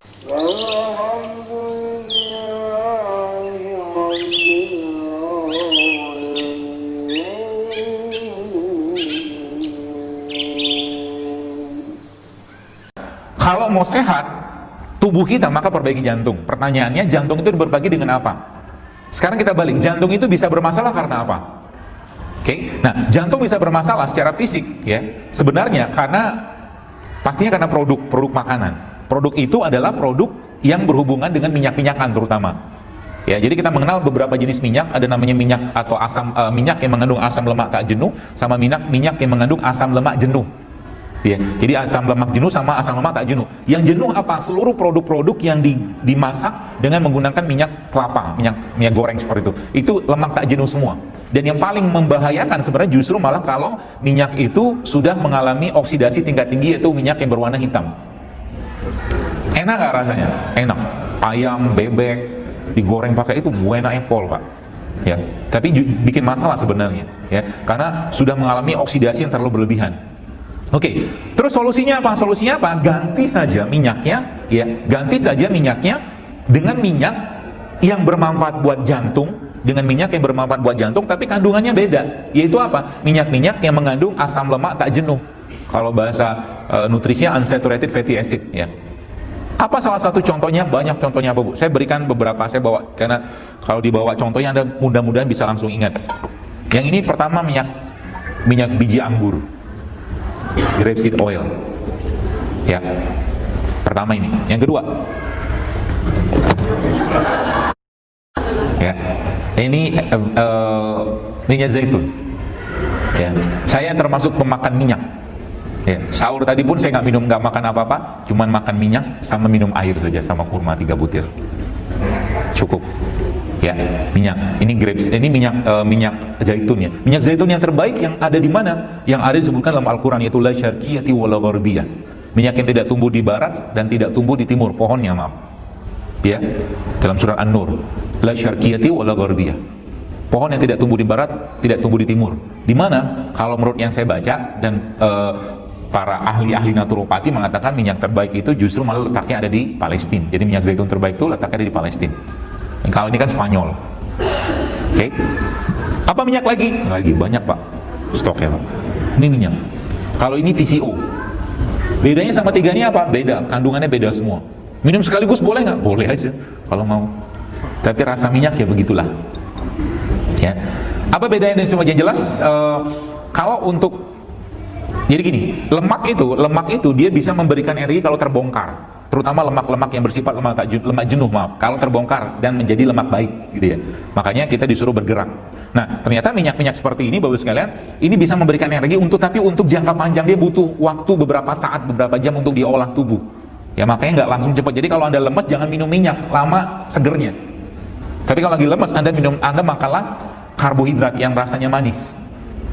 Kalau mau sehat tubuh kita, maka perbaiki jantung. Pertanyaannya, jantung itu berbagi dengan apa? Sekarang kita balik, jantung itu bisa bermasalah karena apa? Oke, nah jantung bisa bermasalah secara fisik, ya. Sebenarnya pastinya karena produk makanan. Produk itu adalah produk yang berhubungan dengan minyak-minyakan terutama. Ya, jadi kita mengenal beberapa jenis minyak, ada namanya minyak atau minyak yang mengandung asam lemak tak jenuh, sama minyak yang mengandung asam lemak jenuh. Ya, jadi asam lemak jenuh sama asam lemak tak jenuh. Yang jenuh apa? Seluruh produk-produk yang dimasak dengan menggunakan minyak kelapa, minyak goreng seperti itu. Itu lemak tak jenuh semua. Dan yang paling membahayakan sebenarnya justru malah kalau minyak itu sudah mengalami oksidasi tingkat tinggi, yaitu minyak yang berwarna hitam. Enak nggak rasanya? Enak. Ayam, bebek digoreng pakai itu buena apple, Pak. Ya, tapi bikin masalah sebenarnya, ya, karena sudah mengalami oksidasi yang terlalu berlebihan. Oke, terus solusinya apa? Solusinya apa? Ganti saja minyaknya, ya, ganti saja minyaknya dengan minyak yang bermanfaat buat jantung, dengan minyak yang bermanfaat buat jantung, tapi kandungannya beda. Yaitu apa? Minyak-minyak yang mengandung asam lemak tak jenuh. Kalau bahasa nutrisinya unsaturated fatty acid, ya. Apa salah satu contohnya? Banyak contohnya, Bu. Saya berikan beberapa, saya bawa karena kalau dibawa contohnya Anda mudah-mudahan bisa langsung ingat. Yang ini pertama minyak biji anggur. Grapeseed oil, ya, pertama ini. Yang kedua, ya, ini minyak zaitun. Ya, saya termasuk pemakan minyak. Ya, sahur tadi pun saya nggak makan apa-apa, cuman makan minyak sama minum air saja sama kurma 3 butir, cukup. Ya, minyak. Ini grapes, ini minyak zaitun, ya. Minyak zaitun yang terbaik yang ada di mana? Yang ada disebutkan dalam Al-Qur'an, yaitu la syarqiyati wala gharbiyah. Minyak yang tidak tumbuh di barat dan tidak tumbuh di timur, pohonnya, maaf. Ya. Dalam surat An-Nur, la syarqiyati wala gharbiyah. Pohon yang tidak tumbuh di barat, tidak tumbuh di timur. Di mana? Kalau menurut yang saya baca dan para ahli-ahli naturopati mengatakan minyak terbaik itu justru malah letaknya ada di Palestina. Jadi minyak zaitun terbaik itu letaknya ada di Palestina. Kalau ini kan Spanyol. Oke. Apa minyak lagi? Lagi banyak, Pak. Stoknya, Pak. Ini minyak. Kalau ini VCO. Bedanya sama 3 ini apa? Beda. Kandungannya beda semua. Minum sekaligus boleh nggak? Boleh aja kalau mau. Tapi rasa minyak ya begitulah. Ya. Apa bedanya dengan semua? Yang jelas kalau untuk, jadi gini, lemak itu dia bisa memberikan energi kalau terbongkar. Terutama lemak-lemak yang bersifat lemak jenuh, maaf, kalau terbongkar dan menjadi lemak baik, gitu ya. Makanya kita disuruh bergerak. Nah, ternyata minyak-minyak seperti ini, Bapak sekalian, ini bisa memberikan energi tapi untuk jangka panjang. Dia butuh waktu beberapa saat, beberapa jam untuk diolah tubuh. Ya, makanya nggak langsung cepat. Jadi kalau Anda lemes, jangan minum minyak, lama segernya. Tapi kalau lagi lemes, Anda makanlah karbohidrat yang rasanya manis,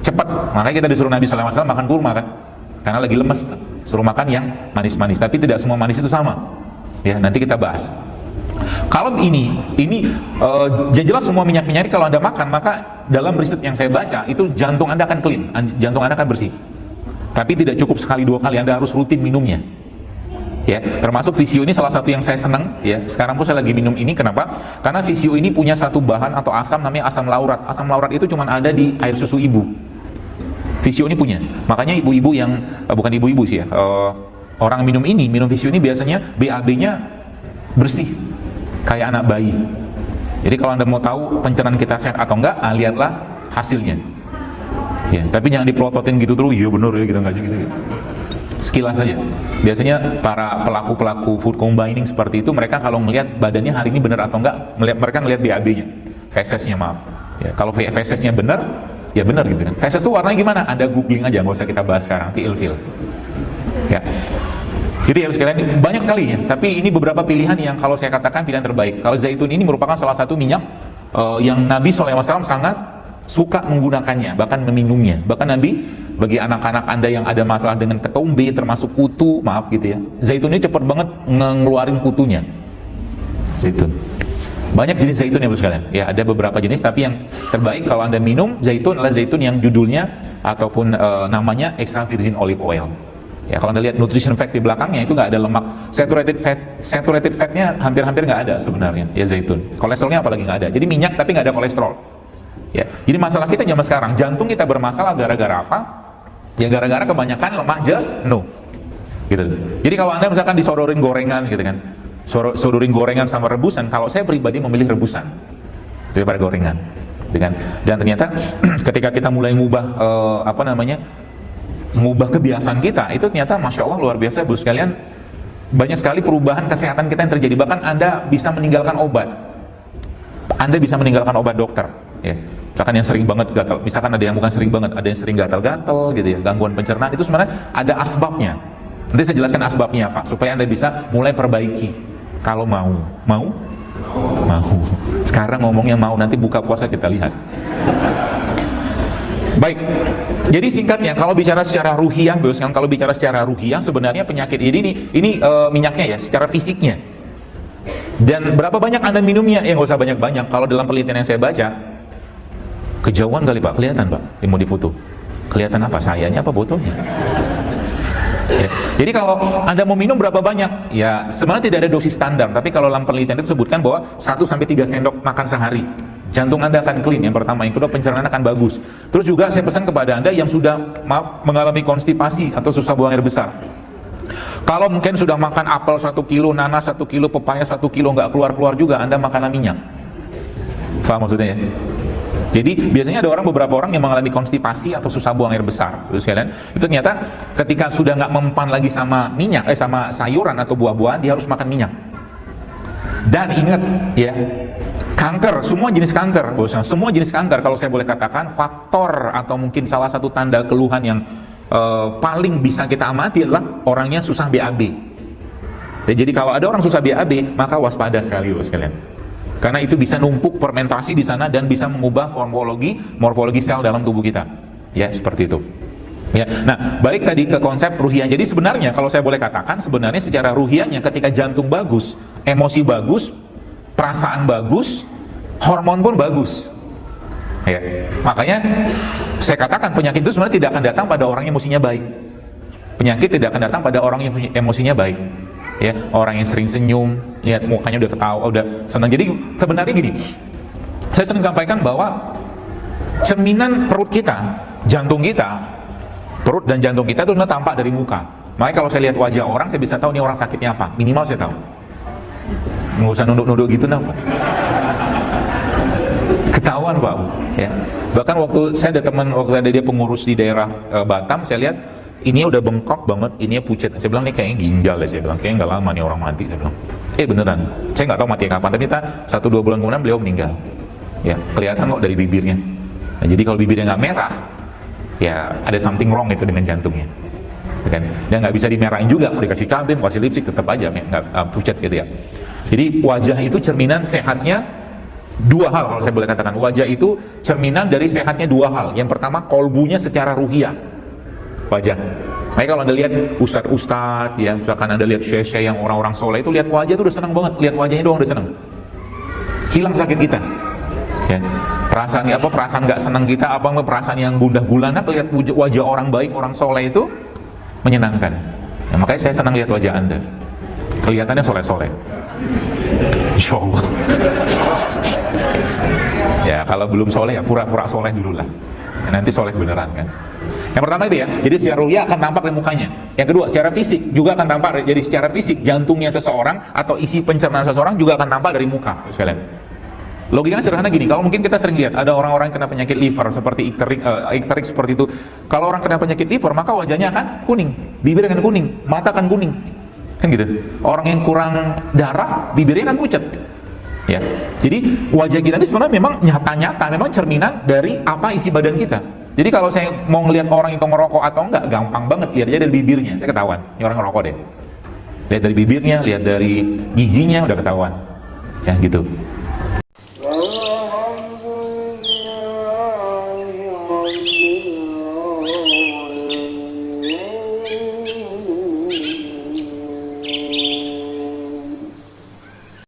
cepat. Makanya kita disuruh Nabi SAW makan kurma, kan? Karena lagi lemes, suruh makan yang manis-manis. Tapi tidak semua manis itu sama. Ya, nanti kita bahas. Kalau ini jelas semua minyak-minyak kalau Anda makan, maka dalam riset yang saya baca itu jantung Anda akan clean, jantung Anda akan bersih. Tapi tidak cukup sekali 2 kali, Anda harus rutin minumnya. Ya, termasuk VCO ini salah satu yang saya senang. Ya, sekarang pun saya lagi minum ini. Kenapa? Karena VCO ini punya satu bahan atau asam namanya asam laurat. Asam laurat itu cuma ada di air susu ibu. VCO ini punya, makanya ibu-ibu yang bukan ibu-ibu sih ya, orang minum VCO ini biasanya BAB-nya bersih, kayak anak bayi. Jadi kalau Anda mau tahu pencernaan kita sehat atau enggak, lihatlah hasilnya. Ya, tapi jangan dipelototin gitu terus, iya benar ya, gitu enggak gitu. Sekilas saja. Biasanya para pelaku food combining seperti itu, mereka kalau melihat badannya hari ini benar atau enggak, mereka ngelihat BAB-nya, fesesnya, maaf. Ya, kalau fesesnya benar, ya benar gitu kan. Feses itu warnanya gimana? Anda googling aja, nggak usah kita bahas sekarang, nanti ilfil. Ya. Jadi ya sekalian, banyak sekali ya. Tapi ini beberapa pilihan yang kalau saya katakan pilihan terbaik. Kalau zaitun ini merupakan salah satu minyak yang Nabi SAW sangat suka menggunakannya, bahkan meminumnya. Bahkan Nabi, bagi anak-anak Anda yang ada masalah dengan ketombe, termasuk kutu, maaf gitu ya, zaitun ini cepat banget ngeluarin kutunya. Zaitun. Banyak jenis zaitun ya, Bu sekalian. Ya, ada beberapa jenis, tapi yang terbaik kalau Anda minum zaitun adalah zaitun yang judulnya ataupun namanya extra virgin olive oil. Ya, kalau Anda lihat nutrition fact di belakangnya itu nggak ada lemak. Saturated fatnya hampir-hampir nggak ada sebenarnya, ya zaitun. Kolesterolnya apalagi nggak ada. Jadi minyak tapi nggak ada kolesterol. Ya, jadi masalah kita zaman sekarang, jantung kita bermasalah gara-gara apa? Ya gara-gara kebanyakan lemak jenuh. Gitu. Jadi kalau Anda misalkan disodorin gorengan gitu kan, sodorin gorengan sama rebusan, kalau saya pribadi memilih rebusan daripada gorengan. Dan ternyata ketika kita mulai mengubah kebiasaan kita, itu ternyata Masya Allah luar biasa Bu sekalian, banyak sekali perubahan kesehatan kita yang terjadi. Bahkan Anda bisa meninggalkan obat, Anda bisa meninggalkan obat dokter ya. Misalkan yang sering banget gatal, misalkan ada yang bukan sering banget, ada yang sering gatal-gatal gitu ya, gangguan pencernaan, itu sebenarnya ada asbabnya. Nanti saya jelaskan asbabnya Pak, supaya Anda bisa mulai perbaiki kalau mau. Sekarang ngomongnya mau, nanti buka puasa kita lihat. Baik, jadi singkatnya kalau bicara secara ruhiyah, kalau bicara secara ruhiyah sebenarnya penyakit ini minyaknya ya, secara fisiknya. Dan berapa banyak Anda minumnya? Ya nggak usah banyak-banyak. Kalau dalam penelitian yang saya baca, kejauhan kali Pak, kelihatan Pak, mau difoto. Kelihatan apa? Sayanya apa botolnya? Ya. Jadi kalau Anda mau minum berapa banyak? Ya sebenarnya tidak ada dosis standar, tapi kalau dalam penelitian itu disebutkan bahwa 1-3 sendok makan sehari, jantung Anda akan clean, yang pertama. Yang kedua, pencernaan akan bagus. Terus juga saya pesan kepada Anda yang sudah mengalami konstipasi atau susah buang air besar, kalau mungkin sudah makan apel 1 kilo, nanas 1 kilo, pepaya 1 kilo, nggak keluar-keluar juga, Anda makan minyak. Paham maksudnya ya? Jadi biasanya ada beberapa orang yang mengalami konstipasi atau susah buang air besar, terus kalian itu ternyata ketika sudah nggak mempan lagi sama minyak, sama sayuran atau buah-buahan, dia harus makan minyak. Dan ingat ya, kanker, semua jenis kanker, semua jenis kanker, kalau saya boleh katakan, faktor atau mungkin salah satu tanda keluhan yang paling bisa kita amati adalah orangnya susah BAB. Jadi kalau ada orang susah BAB, maka waspada sekali sekalian. Karena itu bisa numpuk fermentasi di sana dan bisa mengubah morfologi sel dalam tubuh kita. Ya, seperti itu. Ya. Nah, balik tadi ke konsep ruhiyah. Jadi sebenarnya kalau saya boleh katakan, sebenarnya secara ruhiyahnya ketika jantung bagus, emosi bagus, perasaan bagus, hormon pun bagus. Ya. Makanya saya katakan penyakit itu sebenarnya tidak akan datang pada orang yang emosinya baik. Penyakit tidak akan datang pada orang yang emosinya baik. Ya, orang yang sering senyum, lihat mukanya udah ketawa, udah senang. Jadi sebenarnya gini, saya sering sampaikan bahwa cerminan perut kita, jantung kita, perut dan jantung kita itu tampak dari muka. Makanya kalau saya lihat wajah orang, saya bisa tahu ini orang sakitnya apa. Minimal saya tahu. Nggak usah nunduk-nunduk gitu, kenapa? Ketahuan Pak. Ya. Bahkan waktu saya ada teman, waktu ada dia pengurus di daerah Batam, saya lihat ini udah bengkok banget, ini pucat. Saya bilang, ini kayaknya ginjal ya, saya bilang, kayaknya nggak lama nih orang mati, saya bilang. Beneran, saya nggak tahu mati kapan, tapi 1-2 bulan kemudian beliau meninggal. Ya, kelihatan kok dari bibirnya. Nah, jadi kalau bibirnya nggak merah, ya ada something wrong itu dengan jantungnya. Kan? Dan nggak bisa dimerahin juga, mau dikasih cabai, mau kasih lipstick, tetap aja nggak pucat gitu ya. Jadi wajah itu cerminan sehatnya dua hal, kalau saya boleh katakan. Wajah itu cerminan dari sehatnya dua hal. Yang pertama, kolbunya secara ruhiyah. Wajah. Makanya kalau Anda lihat ustadz-ustadz, ya, misalkan Anda lihat syekh-syekh yang orang-orang soleh itu lihat wajah itu udah senang banget, lihat wajahnya doang udah senang. Hilang sakit kita. Ya. Perasaan nggak senang kita, perasaan yang gundah gulana, lihat wajah orang baik, orang soleh itu menyenangkan. Ya, makanya saya senang lihat wajah Anda. Kelihatannya soleh-soleh. Insya Allah. Ya, kalau belum soleh ya pura-pura soleh dulu lah. Ya, nanti soleh beneran kan. Yang pertama itu ya, jadi secara ruhiyah akan tampak dari mukanya. Yang kedua, secara fisik juga akan tampak. Jadi secara fisik, jantungnya seseorang atau isi pencernaan seseorang juga akan tampak dari muka, sekalian. Logikanya sederhana gini, kalau mungkin kita sering lihat ada orang-orang yang kena penyakit liver seperti ikterik seperti itu. Kalau orang kena penyakit liver, maka wajahnya akan kuning, bibir akan kuning, mata akan kuning, kan gitu. Orang yang kurang darah, bibirnya akan pucat. Ya, jadi wajah kita ini sebenarnya memang nyata-nyata, memang cerminan dari apa isi badan kita. Jadi kalau saya mau ngelihat orang itu ngerokok atau enggak, gampang banget, lihat aja dari bibirnya, saya ketahuan, ini orang ngerokok deh. Lihat dari bibirnya, lihat dari giginya, udah ketahuan. Ya gitu.